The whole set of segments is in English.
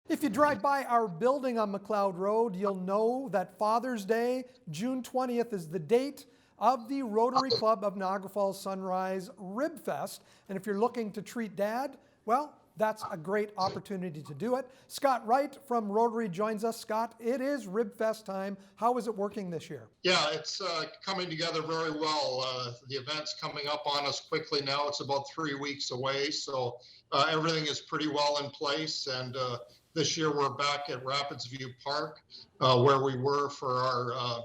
If you drive by our building on McLeod Road, you'll know that Father's Day, June 20th, is the date of the Rotary Club of Niagara Falls Sunrise Rib Fest. And if you're looking to treat Dad, well, that's a great opportunity to do it. Scott Wright from Rotary joins us. Scott, it is Rib Fest time. How is it working this year? Yeah, it's coming together very well. The event's coming up on us quickly now. It's about 3 weeks away, so everything is pretty well in place. And this year we're back at Rapidsview Park, where we were for our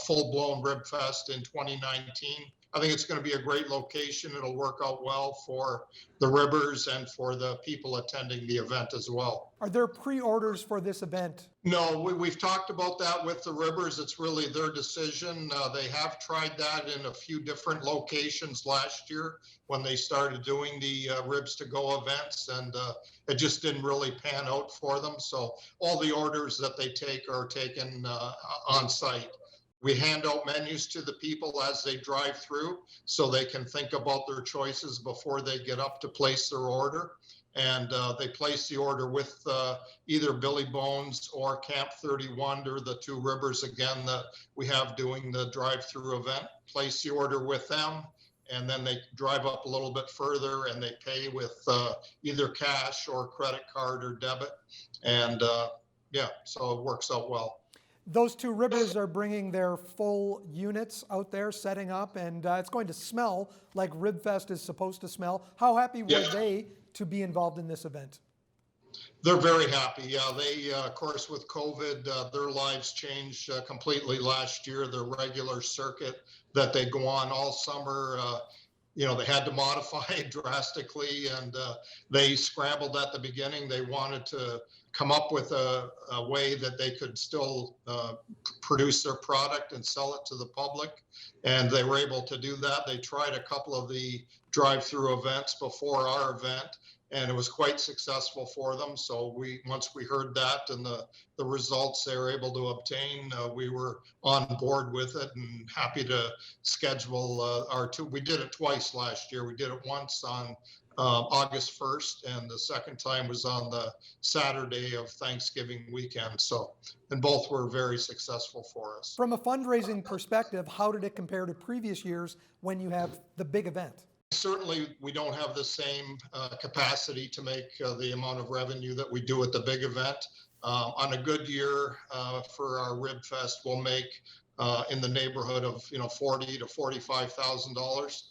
full-blown Rib Fest in 2019. I think it's going to be a great location. It'll work out well for the ribbers and for the people attending the event as well. Are there pre-orders for this event? No, we've talked about that with the ribbers. It's really their decision. They have tried that in a few different locations last year when they started doing the Ribs To Go events, and it just didn't really pan out for them. So all the orders that they take are taken on site. We hand out menus to the people as they drive through so they can think about their choices before they get up to place their order. And they place the order with either Billy Bones or Camp 31, or the two ribbers again that we have doing the drive-through event. Place the order with them, and then they drive up a little bit further and they pay with either cash or credit card or debit. And yeah, so it works out well. Those two ribbers are bringing their full units out there, setting up, and it's going to smell like Rib Fest is supposed to smell. How happy were they to be involved in this event? They're very happy. Yeah, they, of course, with COVID, their lives changed completely last year. Their regular circuit that they go on all summer, you know, they had to modify drastically, and they scrambled at the beginning. They wanted to come up with a way that they could still produce their product and sell it to the public, and they were able to do that. They tried a couple of the drive-through events before our event, and it was quite successful for them. So once we heard that and the results they were able to obtain, we were on board with it and happy to schedule our two. We did it twice last year. We did it once on August 1st, and the second time was on the Saturday of Thanksgiving weekend. So, and both were very successful for us. From a fundraising perspective, how did it compare to previous years when you have the big event? Certainly, we don't have the same capacity to make the amount of revenue that we do at the big event. On a good year for our Rib Fest, we'll make in the neighborhood of $40,000 to $45,000.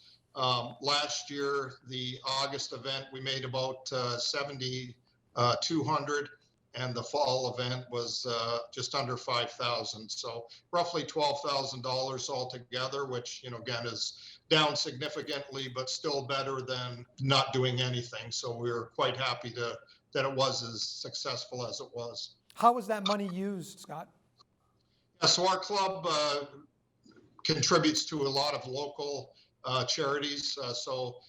Last year, the August event, we made about $7,200, and the fall event was just under $5,000. So roughly $12,000 altogether, which again is down significantly, but still better than not doing anything. So we're quite happy that it was as successful as it was. How was that money used, Scott? Yeah, so our club contributes to a lot of local charities. So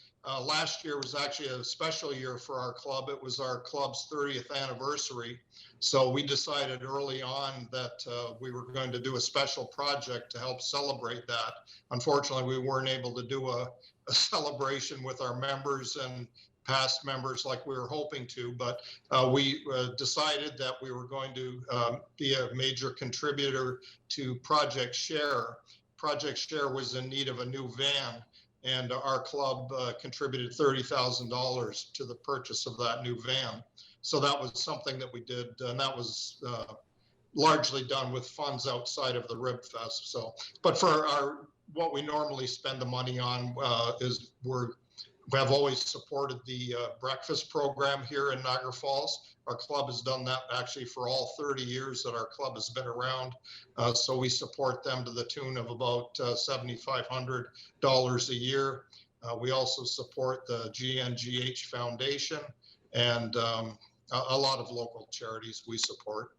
last year was actually a special year for our club. It was our club's 30th anniversary. So we decided early on that we were going to do a special project to help celebrate that. Unfortunately, we weren't able to do a celebration with our members and past members like we were hoping to, but we decided that we were going to be a major contributor to Project Share. Project Share was in need of a new van, and our club contributed $30,000 to the purchase of that new van. So that was something that we did, and that was largely done with funds outside of the Rib Fest. So, but for what we normally spend the money on is we have always supported the breakfast program here in Niagara Falls. Our club has done that actually for all 30 years that our club has been around. So we support them to the tune of about $7,500 a year. We also support the GNGH Foundation and a lot of local charities we support.